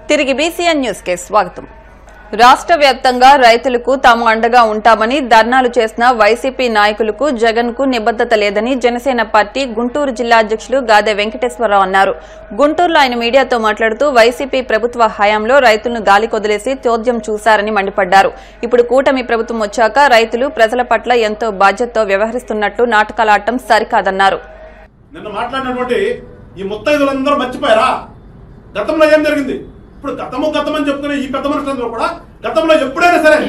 తిరిగి BCN news కి స్వాగతం. రాష్ట్ర వ్యాప్తంగా రైతులకు తాము అండగా ఉంటామని ధర్నాలు చేసిన వైసీపీ నాయకులకు జగన్ కు నిబద్దత లేదని జనసేన పార్టీ గుంటూరు జిల్లా అధ్యక్షులు గాదె వెంకటేశ్వరరావు అన్నారు. గుంటూరులో ఆయన మీడియాతో మాట్లాడుతూ వైసీపీ ప్రభుత్వ హయాంలో రైతులను గాలికొదిలేసి చోద్యం చూశారని మండిపడ్డారు. ఇప్పుడు కూటమి ప్రభుత్వం వచ్చాక రైతులు ప్రజల పట్ల ఎంతో బాధ్యతతో వ్యవహరిస్తున్నట్లు నాటకాలాడటం సరికాదన్నారు. గతంలో ఏం జరిగింది? ఇప్పుడు గతమని చెప్పుకునే ఈ పెద్ద మనుషులందరూ కూడా గతంలో ఎప్పుడైనా సరే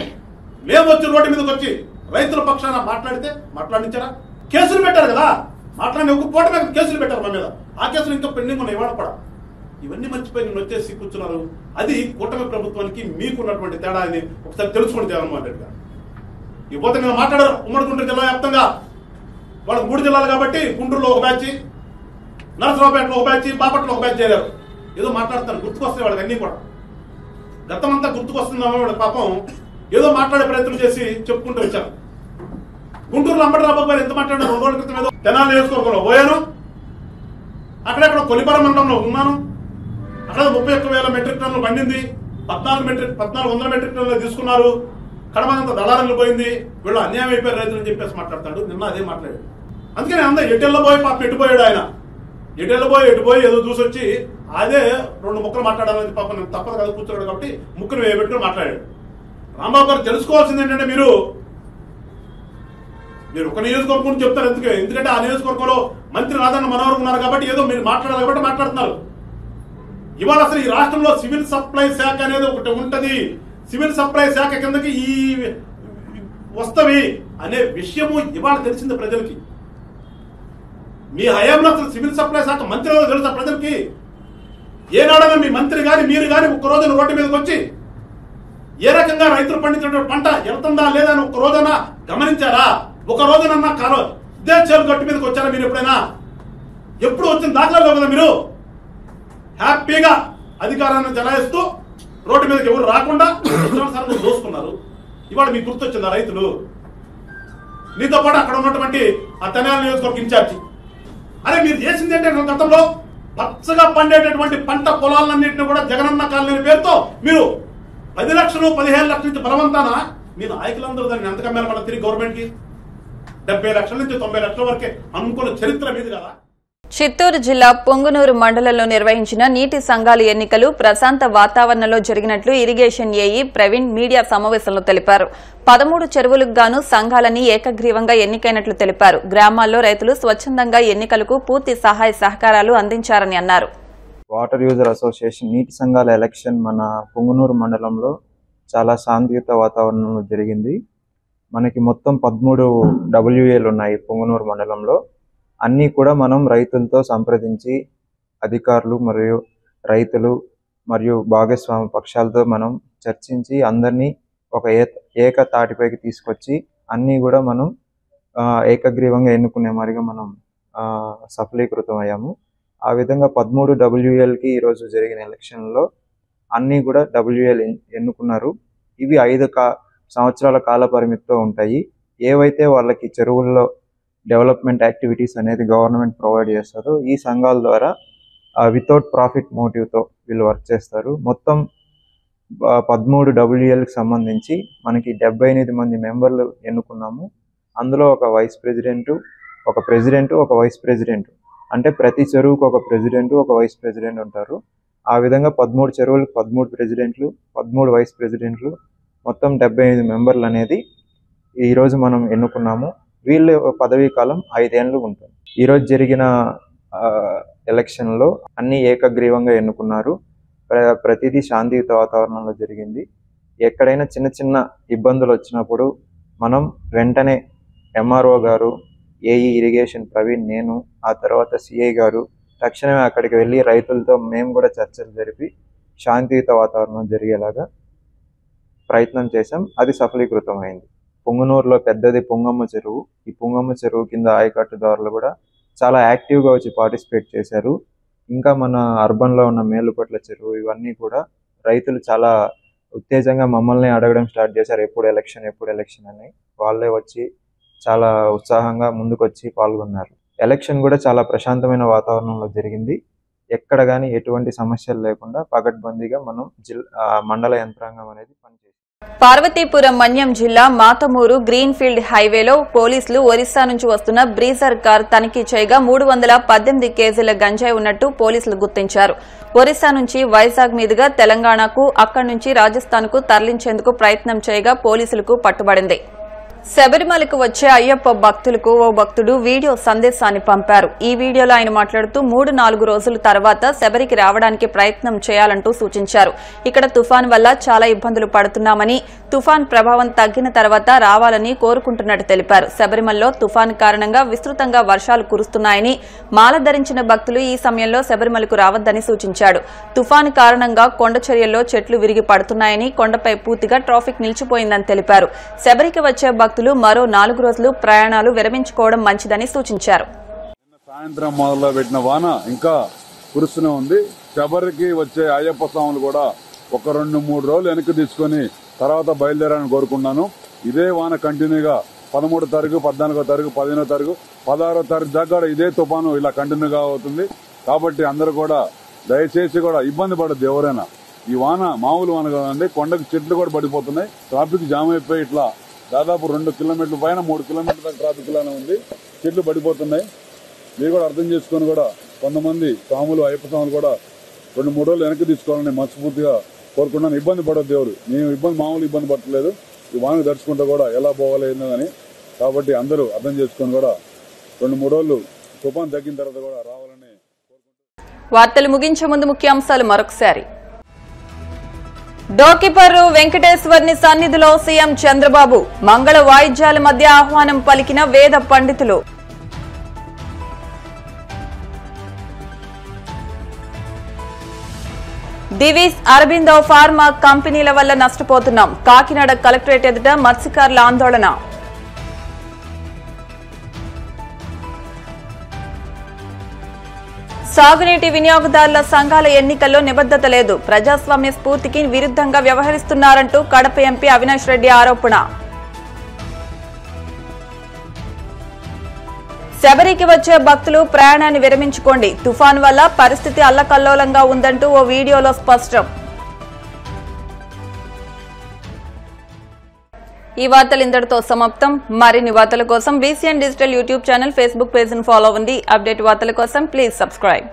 మేము వచ్చి రోడ్డు మీదకి వచ్చి రైతుల పక్షాన మాట్లాడించారా? కేసులు పెట్టారు కదా, మాట్లాడిన ఒక పూట మీద కేసులు పెట్టారు మా మీద. ఆ కేసులు ఇంకా పెండింగ్ ఉన్నాయి, ఇవాళ కూడా. ఇవన్నీ మర్చిపోయి నేను వచ్చేసి కూర్చున్నారు. అది కూటమి ప్రభుత్వానికి మీకున్నటువంటి తేడా అని ఒకసారి తెలుసుకోండి జగన్మోహన్ రెడ్డి గారు. ఇకపోతే నేను మాట్లాడారు ఉమ్మడి గుంటూరు జిల్లా వ్యాప్తంగా వాళ్ళకి 3 జిల్లాలు కాబట్టి గుంటూరులో ఒక బ్యాచ్, నరసరావుపేటలో ఒక బ్యాచ్, బాపట్లలో ఒక బ్యాచ్ చేరారు. ఏదో మాట్లాడతారు, గుర్తుకొస్తాయి వాళ్ళకి అన్ని కూడా. గతం అంతా గుర్తుకొస్తుందామో వాళ్ళ పాపం ఏదో మాట్లాడే ప్రయత్నం చేసి చెప్పుకుంటూ వచ్చారు. గుంటూరులో అంబటిరాబాబు గారు ఎంత మాట్లాడారు? 2 రోజుల క్రితం ఏదో తెనాలి నియోజకవర్గంలో పోయాను, అక్కడెక్కడ కొలిపార మండలంలో ఉన్నాను, అక్కడ 31,000 మెట్రిక్ టన్నులు పండింది, 1400 మెట్రిక్ టన్నులు తీసుకున్నారు, కడమంతా దళారులు పోయింది, వీళ్ళు అన్యాయం అయిపోయారు రైతులు అని చెప్పేసి మాట్లాడతాడు. నిన్న అదే మాట్లాడాడు. అందుకని అందరూ ఎటెల్లో పోయి పాపం ఎటుపోయాడు ఆయన. ఎటుపోయి ఏదో చూసి వచ్చి అదే 2 ముక్కలు మాట్లాడాలని పాపం తప్పదు కదా, కూర్చోడు కాబట్టి ముక్కలు వేయబెట్టుకుని మాట్లాడాడు. రాంబాబు గారు తెలుసుకోవాల్సింది ఏంటంటే మీరు ఒక నియోజకవర్గం చెప్తారు. ఎందుకంటే ఆ నియోజకవర్గంలో మంత్రి రాజన్న మనోహర్ ఉన్నారు కాబట్టి ఏదో మీరు మాట్లాడాలి కాబట్టి మాట్లాడుతున్నారు. ఇవాళ అసలు ఈ రాష్ట్రంలో సివిల్ సప్లై శాఖ అనేది ఒకటి ఉంటది, సివిల్ సప్లై శాఖ కిందకి ఈ వస్తవి అనే విషయము ఇవాళ తెలిసింది ప్రజలకి. మీ హయాంలో అసలు సివిల్ సప్లై శాఖ మంత్రి ఎవరో తెలుసా ప్రజలకి? ఏనాడైనా మీ మంత్రి గాని మీరు గాని ఒక్కరోజు రోడ్డు మీదకి వచ్చి ఏ రకంగా రైతులు పండించినటువంటి పంట వెళ్తుందా లేదా అని ఒక్క రోజైనా గమనించారా? ఒక రోజునన్నా కాలం ఇదే చేలు గట్టు మీదకి వచ్చారా మీరు ఎప్పుడైనా? ఎప్పుడు వచ్చిన దాఖలాలో కదా మీరు హ్యాపీగా అధికారాన్ని జలాయిస్తూ రోడ్డు మీదకి ఎవరు రాకుండా దోసుకున్నారు. ఇవాళ మీకు గుర్తొచ్చిందా రైతులు? నీతో పాటు అక్కడ ఉన్నటువంటి ఆ తెనాలి నియోజకవర్గ ఇన్ఛార్జి, అరే మీరు చేసింది ఏంటంటే గతంలో పచ్చగా పండేటటువంటి పంట పొలాలన్నింటినీ కూడా జగనన్న కాలనీ పేరుతో మీరు 10 లక్షలు 15 లక్షల నుంచి బలవంతాన మీ నాయకులందరూ దాన్ని ఎంత కమ్మారు మళ్ళీ తిరిగి గవర్నమెంట్ కి? 70 లక్షల నుంచి 90 లక్షల వరకే అనుకున్న చరిత్ర మీది కదా. చిత్తూరు జిల్లా పొంగునూరు మండలంలో నిర్వహించిన నీటి సంఘాల ఎన్నికలు ప్రశాంత వాతావరణంలో జరిగినట్లు ఇరిగేషన్ ఏఈ ప్రవీణ్ మీడియా సమావేశంలో తెలిపారు. 13 చెరువులకు గాను సంఘాలని ఏకగ్రీవంగా ఎన్నికైనట్లు తెలిపారు. గ్రామాల్లో రైతులు స్వచ్ఛందంగా ఎన్నికలకు పూర్తి సహాయ సహకారాలు అందించారని అన్నారు. వాటర్ యూజర్ అసోసియేషన్ నీటి సంఘాల ఎలక్షన్ మన పొంగునూరు మండలంలో చాలా శాంతియుత వాతావరణంలో జరిగింది. మనకి మొత్తం 13 WAలు ఉన్నాయి పొంగునూరు మండలంలో. అన్నీ కూడా మనం రైతులతో సంప్రదించి అధికారులు మరియు రైతులు మరియు భాగస్వామ్య పక్షాలతో మనం చర్చించి అందరినీ ఒక ఏకతాటిపైకి తీసుకొచ్చి అన్నీ కూడా మనం ఏకగ్రీవంగా ఎన్నుకునే మరిగా మనం సఫలీకృతం అయ్యాము. ఆ విధంగా 13 WAలకి ఈరోజు జరిగిన ఎలక్షన్లో అన్నీ కూడా WAలు ఎన్నుకున్నారు. ఇవి 5 సంవత్సరాల కాల పరిమితితో ఉంటాయి. ఏవైతే వాళ్ళకి చెరువుల్లో డెవలప్మెంట్ యాక్టివిటీస్ అనేది గవర్నమెంట్ ప్రొవైడ్ చేస్తారో ఈ సంఘాల ద్వారా వితౌట్ ప్రాఫిట్ మోటివ్తో వీళ్ళు వర్క్ చేస్తారు. మొత్తం 13 WAలకు సంబంధించి మనకి 78 మంది మెంబర్లు ఎన్నుకున్నాము. అందులో ఒక వైస్ ప్రెసిడెంట్, ఒక ప్రెసిడెంట్, ఒక వైస్ ప్రెసిడెంట్, అంటే ప్రతి చెరువుకు ఒక ప్రెసిడెంట్, ఒక వైస్ ప్రెసిడెంట్ ఉంటారు. ఆ విధంగా 13 చెరువులకు 13 ప్రెసిడెంట్లు, 13 వైస్ ప్రెసిడెంట్లు, మొత్తం 78 మెంబర్లు అనేది ఈరోజు మనం ఎన్నుకున్నాము. వీళ్ళ పదవీ కాలం 5 ఏళ్ళు ఉంటుంది. ఈరోజు జరిగిన ఎలక్షన్లో అన్ని ఏకగ్రీవంగా ఎన్నుకున్నారు. ప్రతిదీ శాంతియుత వాతావరణంలో జరిగింది. ఎక్కడైనా చిన్న ఇబ్బందులు వచ్చినప్పుడు మనం వెంటనే MRO గారు, ఏఈ ఇరిగేషన్ ప్రవీణ్, నేను, ఆ తర్వాత సిఐ గారు తక్షణమే అక్కడికి వెళ్ళి రైతులతో మేము కూడా చర్చలు జరిపి శాంతియుత వాతావరణం జరిగేలాగా ప్రయత్నం చేశాం. అది సఫలీకృతం అయింది. పొంగునూరులో పెద్దది పొంగమ్మ చెరువు. ఈ పొంగమ్మ చెరువు కింద ఆయకట్టుదారులు కూడా చాలా యాక్టివ్గా వచ్చి పార్టిసిపేట్ చేశారు. ఇంకా మన అర్బన్లో ఉన్న మేలుపట్ల చెరువు, ఇవన్నీ కూడా రైతులు చాలా ఉత్తేజంగా మమ్మల్ని అడగడం స్టార్ట్ చేశారు, ఎప్పుడు ఎలక్షన్ అని. వాళ్ళే వచ్చి చాలా ఉత్సాహంగా ముందుకు వచ్చి పాల్గొన్నారు. ఎలక్షన్ కూడా చాలా ప్రశాంతమైన వాతావరణంలో జరిగింది. ఎక్కడ కానీ ఎటువంటి సమస్యలు లేకుండా పకడ్బందీగా మనం మండల యంత్రాంగం అనేది పనిచేస్తుంది. పార్వతీపురం మన్యం జిల్లా మాతమూరు గ్రీన్ఫీల్డ్ హైవేలో పోలీసులు ఒరిస్సా నుంచి వస్తున్న బ్రీజర్ కార్ తనిఖీ చేయగా 318 కేజీల గంజాయి ఉన్నట్టు పోలీసులు గుర్తించారు. ఒరిస్సా నుంచి వైజాగ్ మీదుగా తెలంగాణకు, అక్కడి నుంచి రాజస్థాన్కు తరలించేందుకు ప్రయత్నం చేయగా పోలీసులకు పట్టుబడింది. శబరిమలకు వచ్చే అయ్యప్ప భక్తులకు ఓ భక్తుడు వీడియో సందేశాన్ని పంపారు. ఈ వీడియోలో ఆయన మాట్లాడుతూ 3-4 రోజుల తర్వాత శబరికి రావడానికి ప్రయత్నం చేయాలంటూ సూచించారు. ఇక్కడ తుఫాన్ వల్ల చాలా ఇబ్బందులు పడుతున్నామని, తుఫాన్ ప్రభావం తగ్గిన తర్వాత రావాలని కోరుకుంటున్నట్టు తెలిపారు. శబరిమలలో తుఫాన్ కారణంగా విస్తృతంగా వర్షాలు కురుస్తున్నాయని, మాల ధరించిన భక్తులు ఈ సమయంలో శబరిమలకు రావద్దని సూచించాడు. తుఫాన్ కారణంగా కొండచర్యల్లో చెట్లు విరిగి పడుతున్నాయని, కొండపై పూర్తిగా ట్రాఫిక్ నిలిచిపోయిందని తెలిపారు. శబరికి వచ్చే భక్తులు మరో 4 రోజులు ప్రయాణాలు విరమించుకోవడం మంచిదని సూచించారు. సాయంత్రం మొదలు పెట్టిన వాన ఇంకా కురుస్తూనే ఉంది. శబరికి వచ్చే అయ్యప్ప స్వాములు కూడా ఒక 2-3 రోజులు వెనక్కి తీసుకుని తర్వాత బయలుదేరాలని కోరుకున్నాను. ఇదే వాన కంటిన్యూగా 13వ తారీఖు, 14వ తారీఖు, 15వ తారీఖు, 16వ తారీఖు దాకా ఇదే తుఫాను ఇలా కంటిన్యూగా అవుతుంది. కాబట్టి అందరూ కూడా దయచేసి కూడా ఇబ్బంది పడద్దు ఎవరైనా. ఈ వాన మామూలు వాన కదండి, కొండకు చెట్లు కూడా పడిపోతున్నాయి, ట్రాఫిక్ జామ్ అయిపోయి ఇట్లా దాదాపు 2 కిలోమీటర్ల పైన 3 కిలోమీటర్ల దాకా ట్రాఫిక్ లానే ఉంది, చెట్లు పడిపోతున్నాయి. మీరు కూడా అర్థం చేసుకుని కూడా కొంతమంది స్వాములు, అయ్యప్ప స్వాములు కూడా 2-3 రోజులు వెనక్కి తీసుకోవాలని మనస్ఫూర్తిగా కోరుకున్నాను. ఇబ్బంది పడొద్దు ఎవరు, మేము మామూలు ఇబ్బంది పడట్లేదు. ఈ వానకు దర్చుకుంటూ కూడా ఎలా పోవాలి ఏందో అని. కాబట్టి అందరూ అర్థం చేసుకుని కూడా 2-3 రోజులు తుఫాన్ తగ్గిన తర్వాత కూడా రావాలని కోరుకుంటున్నాను. వార్తలు ముగించే ముందు ముఖ్యాంశాలు మరొకసారి. డోకిపర్రు వెంకటేశ్వర్ని సన్నిధిలో సీఎం చంద్రబాబు, మంగళ వాయిద్యాల మధ్య ఆహ్వానం పలికిన వేద పండితులు. దివీస్, అరబిందో ఫార్మా కంపెనీల వల్ల నష్టపోతున్నాం, కాకినాడ కలెక్టరేట్ ఎదుట మత్స్యకారుల ఆందోళన. సాగునీటి వినియోగదారుల సంఘాల ఎన్నికల్లో నిబద్ధత లేదు, ప్రజాస్వామ్య స్ఫూర్తికి విరుద్ధంగా వ్యవహరిస్తున్నారంటూ కడప ఎంపీ అవినాష్ రెడ్డి ఆరోపణ. శబరికి వచ్చే భక్తులు ప్రయాణాన్ని విరమించుకోండి, తుఫాన్ వల్ల పరిస్థితి అల్లకల్లోలంగా ఉందంటూ ఓ వీడియోలో స్పష్టం. ఈ వార్తలు ఇంతటితో సమాప్తం. మరిన్ని వార్తల కోసం BCN digital YouTube channel, Facebook page ను ఫాలో అవ్వండి. అప్డేట్ వార్తల కోసం ప్లీజ్ సబ్స్క్రైబ్.